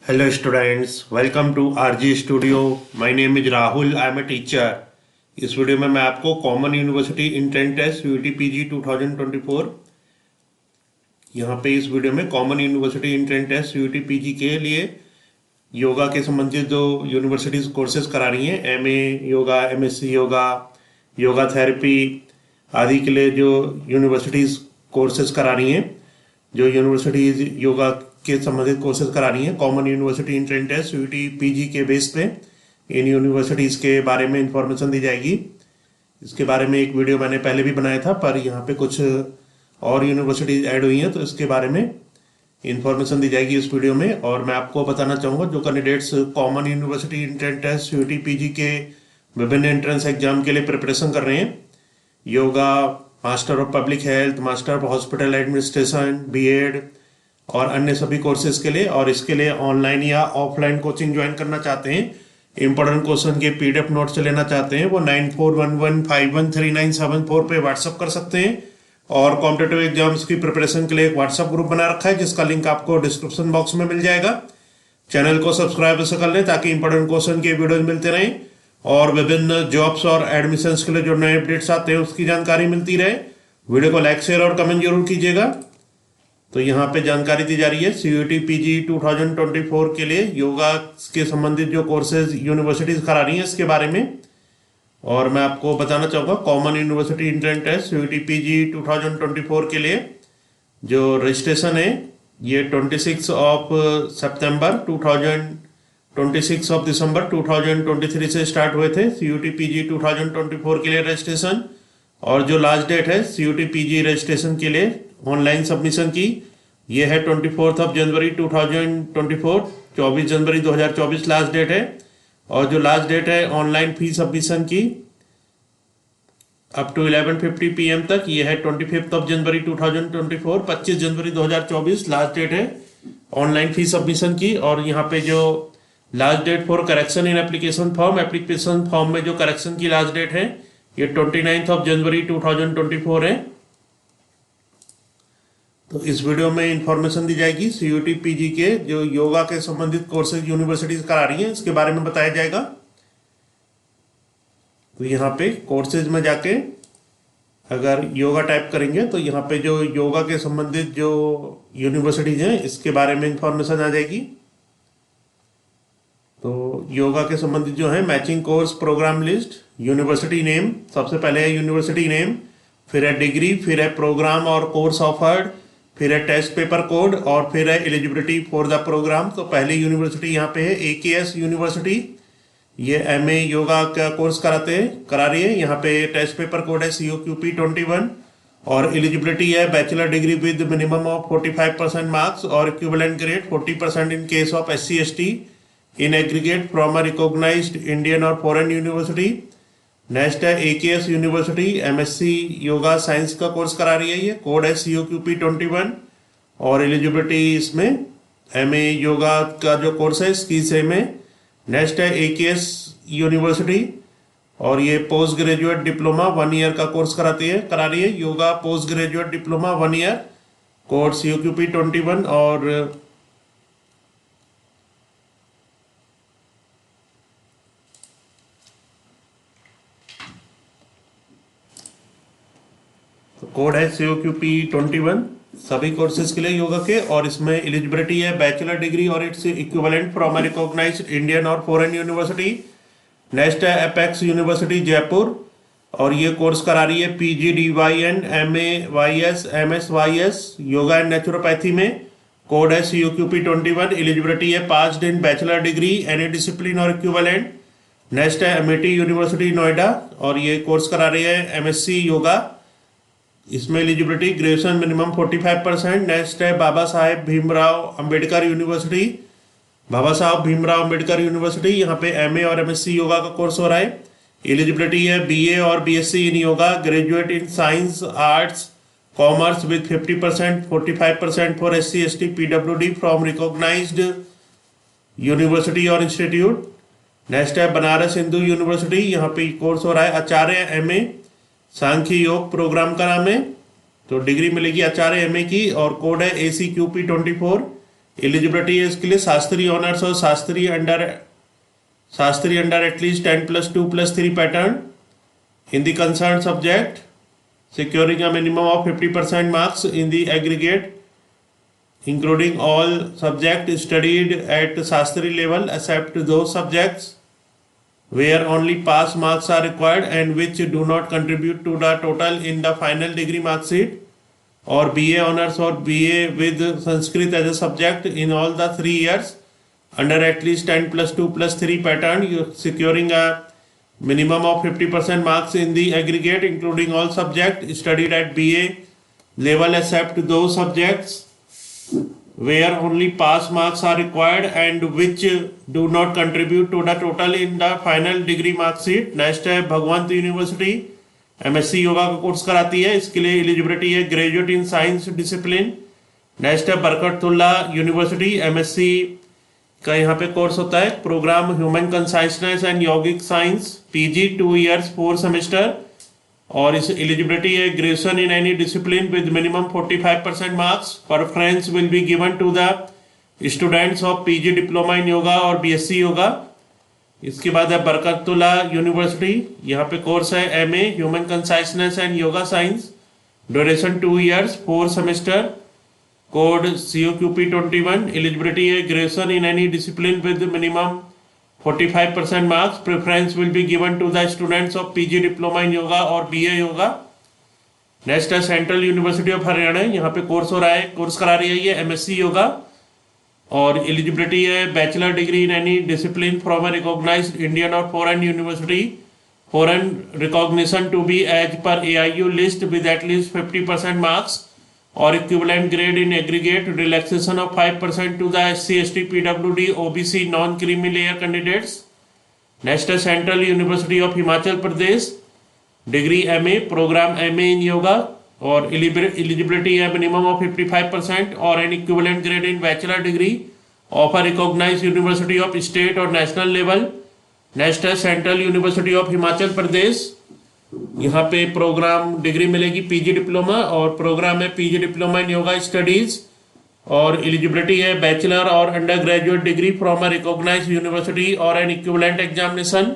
Hello students, welcome to RG Studio. My name is Rahul. I am a teacher. इस video में मैं आपको common university entrance test UT PG 2024 यहाँ पे इस वीडियो में common university entrance test UT PG के लिए योगा के संबंधित जो यूनिवर्सिटीज कोर्सेज करा रही हैं, MA yoga, MSc yoga, yoga therapy आदि के लिए जो यूनिवर्सिटीज कोर्सेज करा रही हैं, जो यूनिवर्सिटीज योगा के संबंधित कोर्सेज करा रही हैं common university entrance test UT PG के बेस पे, इन यूनिवर्सिटीज़ के बारे में इंफॉर्मेशन दी जाएगी। इसके बारे में एक वीडियो मैंने पहले भी बनाया था, पर यहाँ पे कुछ और यूनिवर्सिटीज़ ऐड हुई हैं, तो इसके बारे में इंफॉर्मेशन दी जाएगी इस वीडियो में। और मैं आपको बताना चाहूँगा जो candidates common university entrance test UT PG के विभिन्न एंट्रेंस एग्जाम के लिए प्रिपरेशन कर रहे हैं, yoga, master of public health, master of hospital administration, B Ed और अन्य सभी कोर्सेज के लिए, और इसके लिए ऑनलाइन या ऑफलाइन कोचिंग ज्वाइन करना चाहते हैं, इंपॉर्टेंट क्वेश्चन के पीडीएफ नोट्स लेना चाहते हैं, वो 9411513974 पे व्हाट्सअप कर सकते हैं। और कॉम्पिटेटिव एग्जाम्स की प्रिपरेशन के लिए एक व्हाट्सअप ग्रुप बना रखा है, जिसका लिंक आपको डिस्क्रिप्शन बॉक्स में मिल जाएगा। चैनल को सब्सक्राइब ऐसे कर लें ताकि इंपॉर्टेंट क्वेश्चन के वीडियोज मिलते रहें और विभिन्न जॉब्स और एडमिशन्स के लिए जो नए अपडेट्स आते हैं उसकी जानकारी मिलती रहे। वीडियो को लाइक, शेयर और कमेंट जरूर कीजिएगा। तो यहाँ पे जानकारी दी जा रही है सीयूटी पीजी 2024 के लिए योगा के संबंधित जो कोर्सेज यूनिवर्सिटीज करा रही हैं इसके बारे में। और मैं आपको बताना चाहूँगा common university entrance test CUET PG 2024 के लिए जो रजिस्ट्रेशन है ये 26 ऑफ सितंबर 26 ऑफ दिसंबर 2023 से स्टार्ट हुए थे सीयूटी पीजी 2024 के लिए रजिस्ट्रेशन। और जो लास्ट डेट है सीयूटी पीजी रजिस्ट्रेशन के लिए ऑनलाइन सबमिशन की, ये है 24 ऑफ जनवरी 2024, 24 जनवरी 2024 लास्ट डेट है। और जो लास्ट डेट है ऑनलाइन फी सबमिशन की अप टू 11:50 PM तक, ये है 25 ऑफ जनवरी 2024, 25 जनवरी 2024 लास्ट डेट है ऑनलाइन फी सबमिशन की। और यहाँ पे जो last date for correction in application form में जो करेक्शन की लास्ट डेट है ये 29 ऑफ जनवरी 2024 है। तो इस वीडियो में इंफॉर्मेशन दी जाएगी सीयूटी पीजी के जो योगा के संबंधित कोर्सेज यूनिवर्सिटीज करा रही हैं इसके बारे में बताया जाएगा। तो यहाँ पे कोर्सेज में जाके अगर योगा टाइप करेंगे तो यहाँ पे जो योगा के संबंधित जो यूनिवर्सिटीज हैं इसके बारे में इंफॉर्मेशन आ जाएगी। तो योगा के संबंधित जो है matching course program list, university name, सबसे पहले है यूनिवर्सिटी नेम, फिर है डिग्री, फिर है प्रोग्राम और कोर्स ऑफर्ड, फिर है टेस्ट पेपर कोड और फिर है एलिजिबिलिटी फॉर द प्रोग्राम। तो पहली यूनिवर्सिटी यहाँ पे है एकेएस यूनिवर्सिटी, ये एमए योगा का कोर्स करा रही है। यहाँ पे टेस्ट पेपर कोड है COQP 21 और एलिजिबिलिटी है bachelor degree with minimum of 45% marks और equivalent grade 40% in case of SC/ST in aggregate from a recognised Indian और फॉरेन यूनिवर्सिटी। नेक्स्ट है AKS university MSc yoga science का कोर्स करा रही है, ये कोड है COQP 21 और एलिजिबिलिटी इसमें एमए योगा का जो कोर्स है इसकी सेम है। नेक्स्ट है एकेएस यूनिवर्सिटी और ये पोस्ट ग्रेजुएट डिप्लोमा 1 ईयर का कोर्स करा रही है yoga post graduate diploma 1 year, code COQP 21 और कोड है COQP 21 सभी कोर्सेज के लिए योगा के। और इसमें एलिजिबिलिटी है बैचलर डिग्री और its equivalent from a recognised Indian और फॉरेन यूनिवर्सिटी। नेक्स्ट है एपेक्स यूनिवर्सिटी जयपुर और ये कोर्स करा रही है PGDYN MAYS MSYS yoga and naturopathy में, कोड है COQP 21, एलिजिबिलिटी है passed in bachelor degree any discipline और इक्विवेलेंट। नेक्स्ट है अमेठी यूनिवर्सिटी नोएडा और ये कोर्स करा रही है MSc योगा, इसमें एलिजिबिलिटी ग्रेजुएशन मिनिमम 45%। नेक्स्ट है बाबा साहेब भीमराव अंबेडकर यूनिवर्सिटी, बाबा साहब भीमराव अंबेडकर यूनिवर्सिटी, यहाँ पे एमए और एमएससी योगा का कोर्स हो रहा है। एलिजिबिलिटी है बीए और BSc in yoga, graduate in science arts commerce with 50%, 45% for SC/ST PWD from recognised university और इंस्टीट्यूट। नेक्स्ट है बनारस हिंदू यूनिवर्सिटी, यहाँ पे कोर्स हो रहा है आचार्य एमए सांख्य योग प्रोग्राम का नाम है, तो डिग्री मिलेगी आचार्य एमए की और कोड है ACQP 24, एलिजिबिलिटी है इसके लिए शास्त्री ऑनर्स और Shastri under at least 10+2+3 pattern in the concerned subject, securing a minimum of 50% marks in the aggregate, including all subjects studied at Shastri level except those subjects where only pass marks are required and which do not contribute to the total in the final degree mark sheet, or BA honors or BA with Sanskrit as a subject in all the 3 years under at least 10+2+3 pattern, securing a minimum of 50% marks in the aggregate, including all subjects studied at BA level except those subjects where only pass marks are required and which do not contribute to the total in the final degree mark sheet. Next है भगवंत university MSc yoga का course कराती है, इसके लिए eligibility है graduate in science discipline. Next है Barkatullah university MSc का यहाँ पे कोर्स होता है program human consciousness and yogic science PG 2 years 4 semester, और इस एलिजिबिलिटी है graduation in any discipline with minimum 45% marks. Preference will be given to the students of PG diploma in yoga और BSc yoga. इसके बाद है बरकतुल्ला यूनिवर्सिटी, यहाँ पे कोर्स है MA human consciousness and yoga science, duration 2 years 4 semester, code COQP 21। Eligibility है graduation in any discipline with minimum 45% marks. Preference will be given to the students of PG diploma in yoga और BA yoga. Next है central university of Haryana, यहाँ पे course हो रहा है, course करा रही है ये MSc योगा, और एलिजिबिलिटी है bachelor degree in any discipline from a recognised Indian और foreign university, foreign recognition to be as per AIU list with at least 50% marks or equivalent grade in aggregate, relaxation of 5% to the SC, ST, PWD, OBC non-creamy layer candidates. Next है central university of Himachal Pradesh, degree MA program MA in yoga, और eligibility है minimum of 55% और an equivalent grade in bachelor degree of a recognised university of state और national level. Next है central university of Himachal Pradesh, यहाँ पे program degree मिलेगी PG diploma, और programme है PG diploma in yoga studies, और एलिजिबिलिटी है बैचलर और undergraduate degree from a recognised university और एन इक्विवेलेंट एग्जामिनेशन।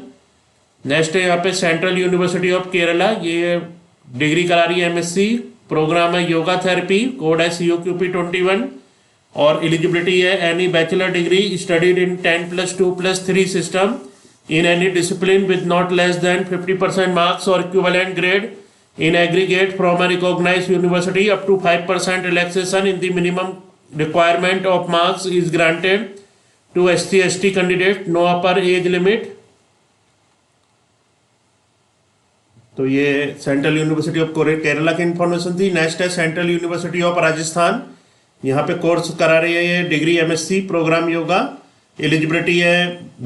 नेक्स्ट है यहाँ पे सेंट्रल यूनिवर्सिटी ऑफ केरला, ये डिग्री करा रही है MSc, प्रोग्राम है योगा थेरेपी, कोड है COQP 21, और एलिजिबिलिटी है any bachelor degree studied in 10+2+3 system in any discipline with not less than 50% marks or equivalent grade in aggregate from a recognized university. Up to 5% relaxation in the minimum requirement of marks is granted to SC ST candidate, no upper age limit. तो ये central university of Kerala की information थी। Next है central university of Rajasthan, यहाँ पे course करा रही है ये degree MSc programme yoga. Eligibility है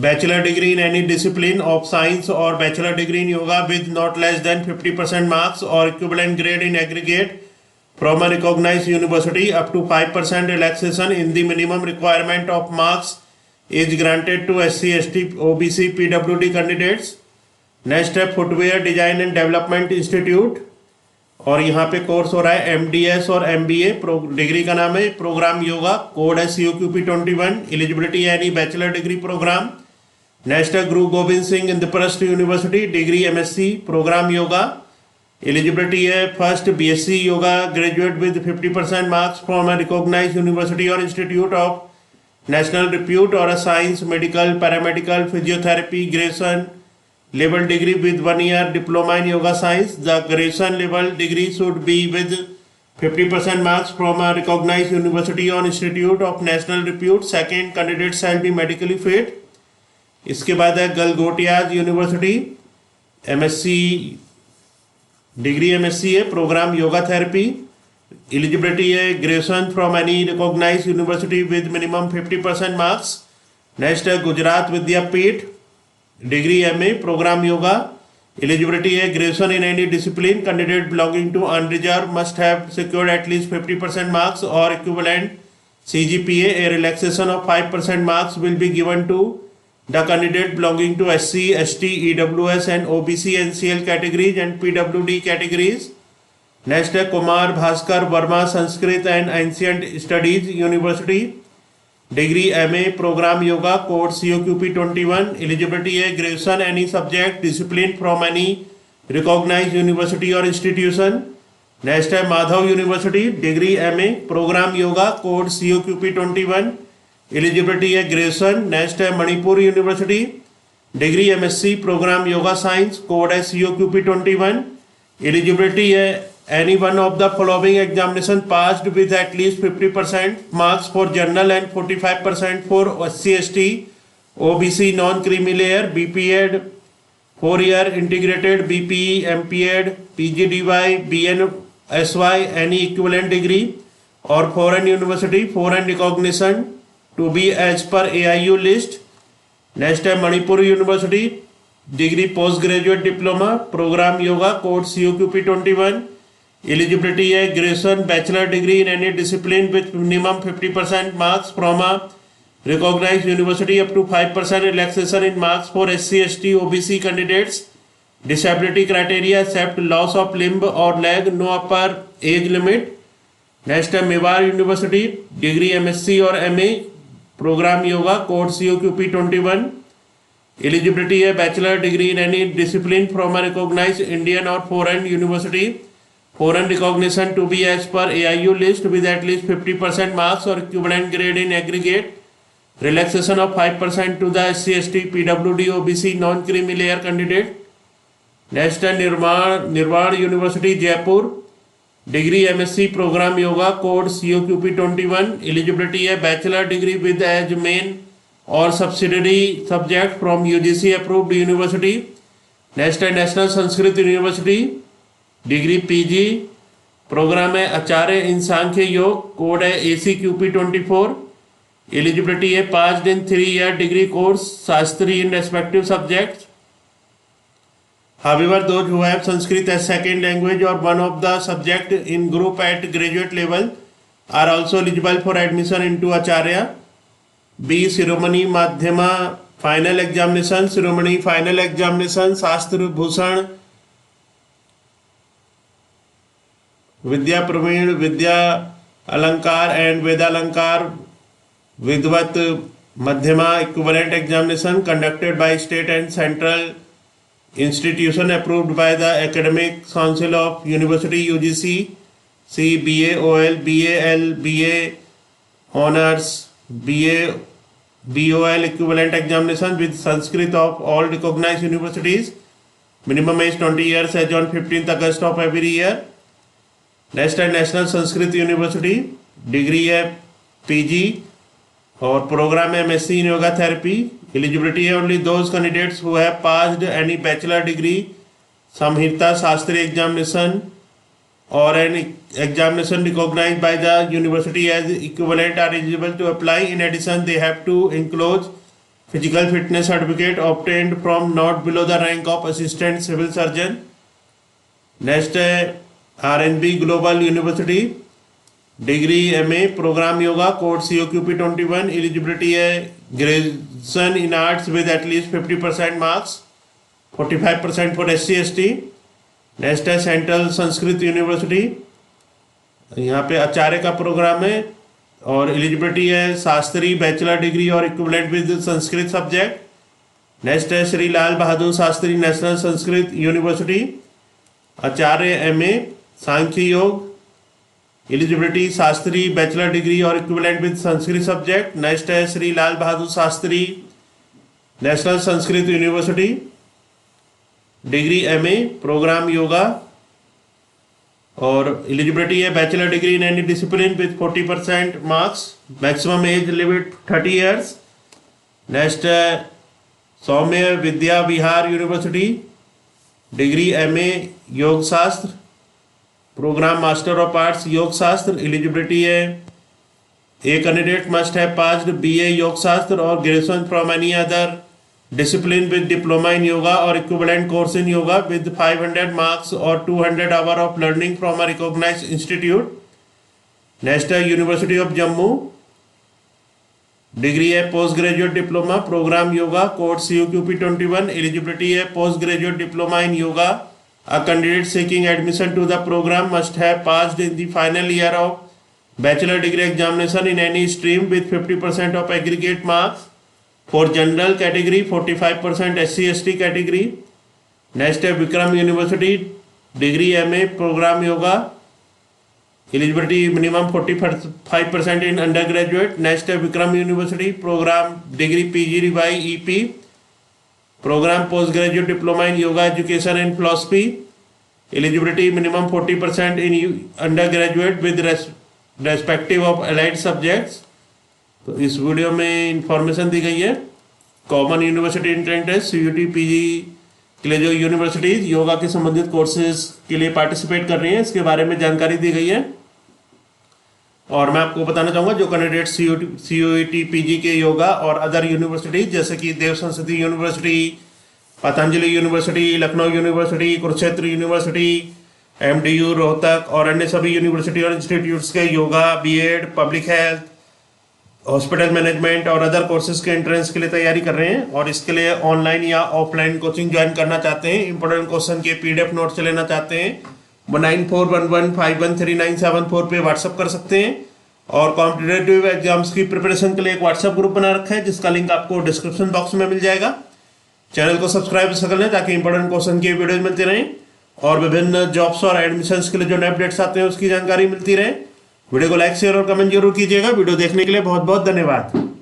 bachelor degree in any discipline of science और bachelor degree in yoga with not less than 50% marks और equivalent grade in aggregate from a recognised university. Up to 5% relaxation in the minimum requirement of marks is granted to SC ST OBC PWD candidates. Next है footwear design and development institute, और यहाँ पे course हो रहा है MDS और MBA, degree का नाम है प्रोग्राम योगा, कोड है COQP 21। एलिजिबिलिटी है any bachelor degree programme. Next है Guru Gobind Singh Indraprastha university, degree MSc programme yoga. Eligibility है first BSc yoga graduate with 50% marks from a recognised university और इंस्टीट्यूट ऑफ नेशनल रिप्यूट और a science medical paramedical physiotherapy graduation level degree with 1 year diploma in yoga science. The graduation level degree should be with 50% marks from a recognized university or institute of national repute. Second, candidate shall be medically fit. इसके बाद है Galgotias university, MSc degree MSc है programme yoga therapy. Eligibility है graduation from any recognised university with minimum 50% marks. Next है Gujarat Vidyapith, degree MA programme yoga. Eligibility है graduation in any discipline, candidate belonging to unreserved must have secured at least 50% marks और equivalent CGPA. A relaxation of 5% marks will be given to the candidate belonging to SC, ST, EWS and OBC NCL categories and PWD categories. Next है Kumar Bhaskar Varma Sanskrit and ancient studies university, degree MA programme yoga code COQP 21, eligibility है graduation any subject discipline from any recognised university और institution. Next है Madhav university, degree MA programme yoga code COQP 21, eligibility है graduation. Next है Manipur university, degree MSc programme yoga science, code है COQP 21, eligibility है any one of the following examination passed with at least 50% marks for general and 45% for SC/ST, OBC non-creamy layer, BPEd 4-year integrated, BPE, MPEd, PGDY, BNSY, any equivalent degree or foreign university, foreign recognition to be as per AIU list. Next है Manipur university, degree post graduate diploma programme yoga code COQP 21, eligibility है graduation bachelor degree in any discipline with minimum 50% marks from a recognised university up to 5% relaxation in marks for SC/ST OBC candidates. Disability criteria except loss of limb और leg, no upper age limit. Next है Mewar university, degree MSc और MA programme yoga code COQP 21, eligibility है bachelor degree in any discipline from a recognised Indian और foreign university, foreign recognition to be as per AIU list with at least 50% marks or equivalent grade in aggregate, relaxation of 5% to the SC/ST PWD OBC non-creamy layer candidate। Next है Nirvana university Jaipur, degree MSc programme yoga code COQP 21, eligibility है bachelor degree with as main और subsidiary subject from UGC approved university. Next है national Sanskrit university, degree PG programme है आचार्य इन सांख्य योग, code है ACQP 24, eligibility है 5 दिन 3-year degree course Shastri in respective subjects. However, those who have Sanskrit as second language or one of the subject in group at graduate level are also eligible for admission into Acharya। B. Shiromani माध्यमा final examination, Shiromani final examination शास्त्र भूषण विद्या प्रवीण, विद्या अलंकार and Vedalankar विद्वत मध्यमा equivalent examination conducted by state and central institution approved by the academic council of university UGC, C, BA OL, BAL, BA honors, BA BOL equivalent examination with Sanskrit of all recognized universities, minimum age 20 years as on 15th August of every year। Next है national Sanskrit university, degree है PG और programme है MSc in yoga therapy, eligibility है only those candidates who have passed any bachelor degree Samhita Shastri examination और an examination recognised by the university as equivalent are eligible to apply. In addition they have to enclose physical fitness certificate obtained from not below the rank of assistant civil surgeon. Next है RNB global university, degree MA programme yoga code COQP 21, eligibility है graduation in arts with at least 50% marks, 45% for SC/ST। Next है central Sanskrit university, यहाँ पे आचार्य का programme है और eligibility है Shastri bachelor degree और equivalent with Sanskrit subject. Next है Shri Lal Bahadur Shastri national Sanskrit university, Acharya MA Sankhya yoga, eligibility Shastri bachelor degree और equivalent with Sanskrit subject. Next है Shri Lal Bahadur Shastri national Sanskrit university, degree MA programme yoga और एलिजिबिलिटी है bachelor degree in any discipline with 40% marks, maximum age limit 30 years। Next है Somaiya Vidya Vihar university, degree MA Yog शास्त्र programme master of arts योग Shastra, eligibility है a candidate must have passed BA yoga Shastra और graduation from any other discipline with diploma in yoga और equivalent course in yoga with 500 marks और 200 hour of learning from a recognised institute. Next है university of Jammu, degree है post graduate diploma programme yoga code COQP 21, eligibility है post graduate diploma in yoga. A candidate seeking admission to the program must have passed in the final year of Bachelor degree examination in any stream with 50% of aggregate marks. For general category 45%, SC ST category. Next है Vikram university degree MA programme yoga, eligibility minimum 45% in undergraduate. Next है Vikram university programme degree PG by EP programme post graduate diploma in yoga education and philosophy, eligibility minimum 40% in undergraduate with respective of allied subjects. तो इस video में information दी गई है common university entrance test CUT PG के लिए जो universities yoga के संबंधित कोर्सेज के लिए पार्टिसिपेट कर रही हैं, इसके बारे में जानकारी दी गई है. और मैं आपको बताना चाहूँगा जो कैंडिडेट CUT PG के योगा और अदर यूनिवर्सिटीज जैसे कि देव संस्कृति university, Patanjali university, Lucknow university, Kurukshetra university, MDU Rohtak और अन्य सभी यूनिवर्सिटी और इंस्टीट्यूट्स के yoga, BEd, public health, hospital management और अदर कोर्सेज के एंट्रेंस के लिए तैयारी कर रहे हैं और इसके लिए ऑनलाइन या ऑफलाइन कोचिंग ज्वाइन करना चाहते हैं, इंपॉर्टेंट क्वेश्चन के PDF नोट्स लेना चाहते हैं, 9411513974 पे व्हाट्सअप कर सकते हैं. और कॉम्पिटिटिव एग्जाम्स की प्रिपरेशन के लिए एक व्हाट्सएप ग्रुप बना रखा है जिसका लिंक आपको डिस्क्रिप्शन बॉक्स में मिल जाएगा. चैनल को सब्सक्राइब कर लें ताकि इंपॉर्टेंट क्वेश्चन के वीडियोज मिलते रहें और विभिन्न जॉब्स और एडमिशन्स के लिए जो नए अपडेट्स आते हैं उसकी जानकारी मिलती रहे. वीडियो को लाइक शेयर और कमेंट जरूर कीजिएगा. वीडियो देखने के लिए बहुत बहुत धन्यवाद.